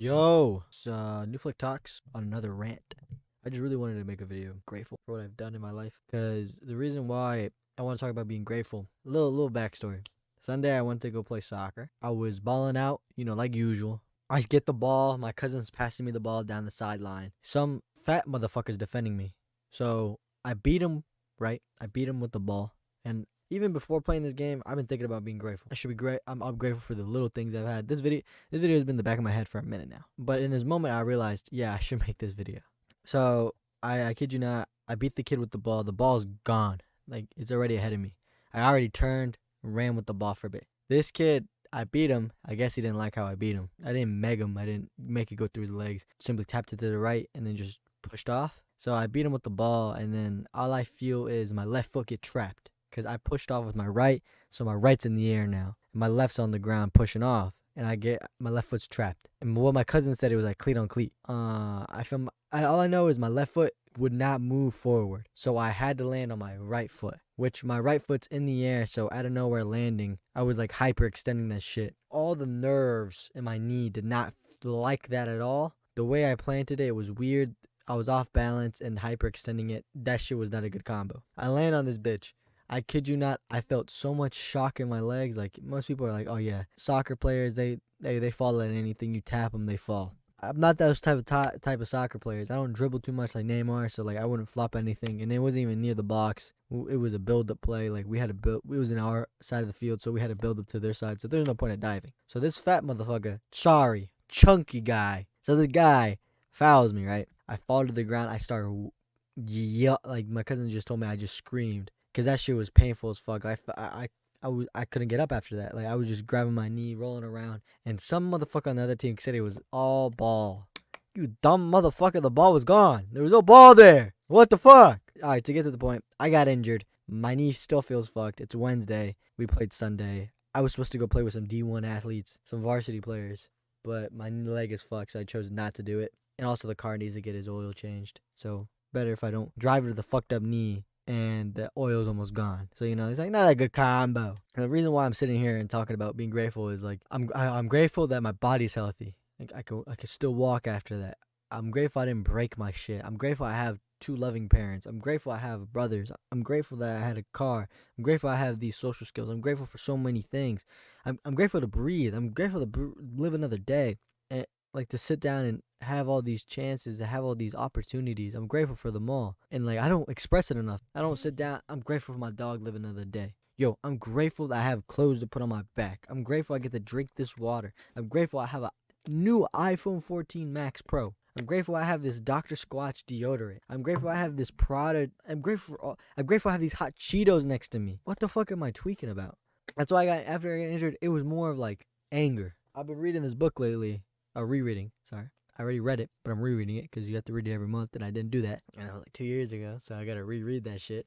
Yo, it's, New Flick Talks on another rant. I just really wanted to make a video. Grateful for what I've done in my life. Because the reason why I want to talk about being grateful, little backstory. Sunday, I went to go play soccer. I was balling out, like usual. I get the ball. My cousin's passing me the ball down the sideline. Some fat motherfucker's defending me. So I beat him, right? I beat him with the ball. And even before playing this game, I've been thinking about being grateful. I should be great. I'm grateful for the little things I've had. This video has been in the back of my head for a minute now. But in this moment, I realized, yeah, I should make this video. So I kid you not, I beat the kid with the ball. The ball's gone. Like, it's already ahead of me. I already turned and ran with the ball for a bit. This kid, I beat him. I guess he didn't like how I beat him. I didn't meg him. I didn't make it go through his legs. Simply tapped it to the right and then just pushed off. So I beat him with the ball, and then all I feel is my left foot get trapped because I pushed off with my right, so my right's in the air now, and my left's on the ground pushing off, and I get my left foot's trapped. And what my cousin said, it was like cleat on cleat. All I know is my left foot would not move forward, so I had to land on my right foot, which my right foot's in the air, so out of nowhere landing, I was like hyperextending that shit. All the nerves in my knee did not like that at all. The way I planted it, it was weird. I was off balance and hyperextending it. That shit was not a good combo. I land on this bitch. I kid you not, I felt so much shock in my legs. Like, most people are like, oh yeah, soccer players, they fall at anything you tap them, they fall. I'm not those type of soccer players. I don't dribble too much like Neymar, so like I wouldn't flop anything, and it wasn't even near the box. It was a build-up play. Like, we had to build. It was in our side of the field, so we had to build up to their side. So there's no point in diving. So this fat motherfucker, sorry, chunky guy. So this guy fouls me, right? I fall to the ground. I start like my cousin just told me. I just screamed because that shit was painful as fuck. I couldn't get up after that. Like, I was just grabbing my knee, rolling around, and some motherfucker on the other team said it was all ball. You dumb motherfucker, the ball was gone. There was no ball there. What the fuck? All right, to get to the point, I got injured. My knee still feels fucked. It's Wednesday. We played Sunday. I was supposed to go play with some D1 athletes, some varsity players, but my leg is fucked, so I chose not to do it. And also, the car needs to get his oil changed. So, better if I don't drive to the fucked up knee and the oil's almost gone. So, it's like not a good combo. And the reason why I'm sitting here and talking about being grateful is like I'm grateful that my body's healthy. Like, I could still walk after that. I'm grateful I didn't break my shit. I'm grateful I have two loving parents. I'm grateful I have brothers. I'm grateful that I had a car. I'm grateful I have these social skills. I'm grateful for so many things. I'm grateful to breathe. I'm grateful to live another day. And like, to sit down and have all these chances, to have all these opportunities. I'm grateful for them all. And like, I don't express it enough. I don't sit down. I'm grateful for my dog living another day. Yo, I'm grateful that I have clothes to put on my back. I'm grateful I get to drink this water. I'm grateful I have a new iPhone 14 Max Pro. I'm grateful I have this Dr. Squatch deodorant. I'm grateful I have this Prada. I'm grateful I have these hot Cheetos next to me. What the fuck am I tweaking about? That's why after I got injured, it was more of like anger. I've been reading this book lately. Rereading. Sorry. I already read it, but I'm rereading it because you have to read it every month, and I didn't do that. And that was like 2 years ago, so I gotta reread that shit.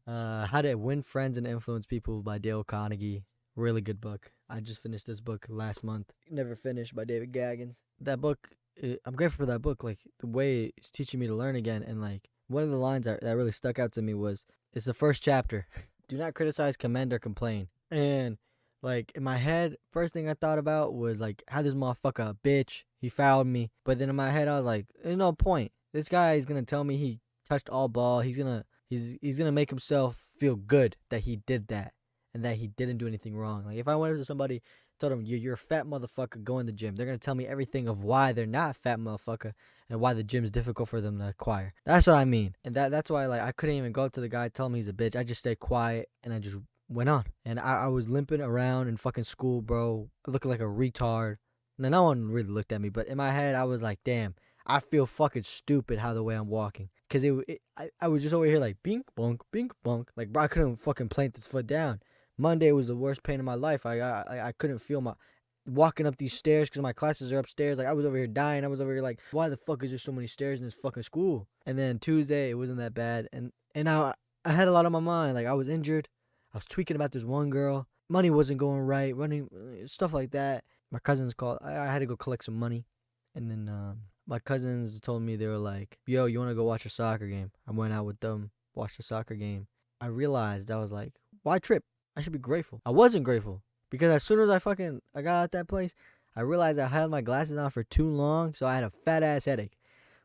How to Win Friends and Influence People by Dale Carnegie. Really good book. I just finished this book last month. Never Finished by David Goggins. That book, I'm grateful for that book. Like, the way it's teaching me to learn again. And like, one of the lines that really stuck out to me was, it's the first chapter. Do not criticize, commend, or complain. And like, in my head, first thing I thought about was like, how this motherfucker a bitch. He fouled me. But then in my head, I was like, there's no point. This guy is gonna tell me he touched all ball. He's gonna make himself feel good that he did that and that he didn't do anything wrong. Like, if I went up to somebody, told them, you're a fat motherfucker, go in the gym, they're gonna tell me everything of why they're not a fat motherfucker and why the gym's difficult for them to acquire. That's what I mean. And that's why, like, I couldn't even go up to the guy, tell him he's a bitch. I just stayed quiet and I just went on. And I was limping around in fucking school, bro, looking like a retard. Now, no one really looked at me, but in my head, I was like, damn, I feel fucking stupid how the way I'm walking. Because I was just over here like, bink, bonk, bink, bonk. Like, bro, I couldn't fucking plant this foot down. Monday was the worst pain of my life. I couldn't feel my walking up these stairs because my classes are upstairs. Like, I was over here dying. I was over here like, why the fuck is there so many stairs in this fucking school? And then Tuesday, it wasn't that bad. And I had a lot on my mind. Like, I was injured. I was tweaking about this one girl. Money wasn't going right. Running, stuff like that. My cousins called. I had to go collect some money. And then my cousins told me, they were like, yo, you want to go watch a soccer game? I went out with them, watched a soccer game. I realized, I was like, why trip? I should be grateful. I wasn't grateful because as soon as I got out that place, I realized I had my glasses on for too long, so I had a fat ass headache.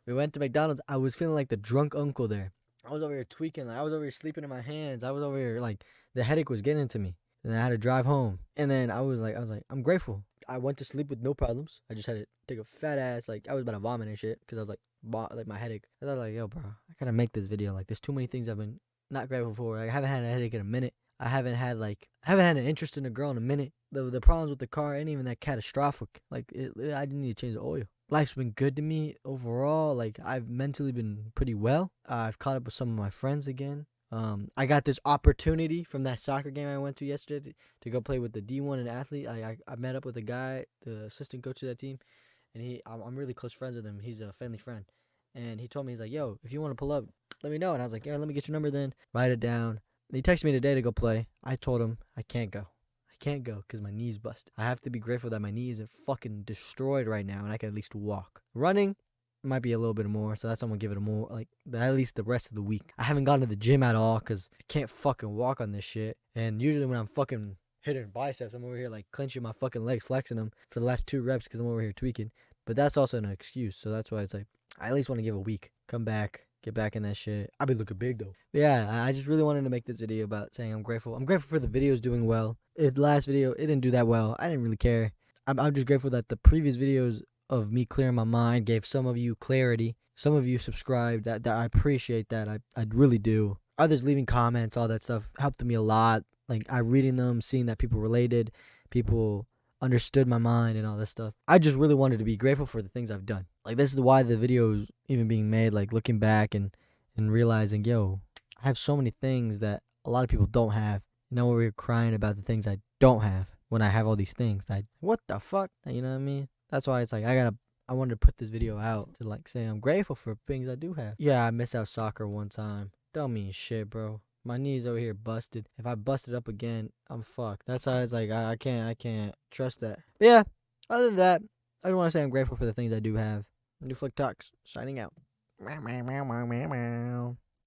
We went to McDonald's. I was feeling like the drunk uncle there. I was over here tweaking. Like, I was over here sleeping in my hands. I was over here like the headache was getting to me, and I had to drive home. And then I was like, I'm grateful. I went to sleep with no problems. I just had to take a fat ass, like, I was about to vomit and shit because I was like my headache. I thought like, yo, bro, I gotta make this video. Like, there's too many things I've been not grateful for. Like, I haven't had a headache in a minute. I haven't had an interest in a girl in a minute. The problems with the car ain't even that catastrophic. Like, I didn't need to change the oil. Life's been good to me overall. Like, I've mentally been pretty well. I've caught up with some of my friends again. I got this opportunity from that soccer game I went to yesterday to go play with the D1 and athlete. I met up with a guy, the assistant coach of that team, and I'm really close friends with him. He's a family friend, and he told me, he's like, yo, if you want to pull up, let me know. And I was like, yeah, let me get your number then. Write it down. And he texted me today to go play. I told him I can't go. I can't go because my knee's busted. I have to be grateful that my knee isn't fucking destroyed right now, and I can at least walk. Running might be a little bit more, so that's why I'm gonna give it a more, like, at least the rest of the week. I haven't gone to the gym at all because I can't fucking walk on this shit. And usually when I'm fucking hitting biceps, I'm over here like clenching my fucking legs, flexing them for the last 2 reps because I'm over here tweaking. But that's also an excuse, so that's why it's like I at least want to give a week, come back, get back in that shit. I be looking big though. But yeah, I just really wanted to make this video about saying I'm grateful. I'm grateful for the videos doing well. The last video, it didn't do that well. I didn't really care. I'm just grateful that the previous videos of me clearing my mind gave some of you clarity. Some of you subscribed. That I appreciate that. I really do. Others leaving comments, all that stuff helped me a lot. Like, I reading them, seeing that people related, people understood my mind and all this stuff. I just really wanted to be grateful for the things I've done. Like, this is why the video is even being made, like looking back and realizing, yo, I have so many things that a lot of people don't have. You know, we're crying about the things I don't have when I have all these things. What the fuck? You know what I mean? That's why it's like I wanted to put this video out to like say I'm grateful for things I do have. Yeah, I missed out soccer one time. Don't mean shit, bro. My knee's over here busted. If I bust it up again, I'm fucked. That's why it's like I can't trust that. But yeah, other than that, I just want to say I'm grateful for the things I do have. New Flick Talks, signing out. Meow, meow, meow, meow, meow, meow.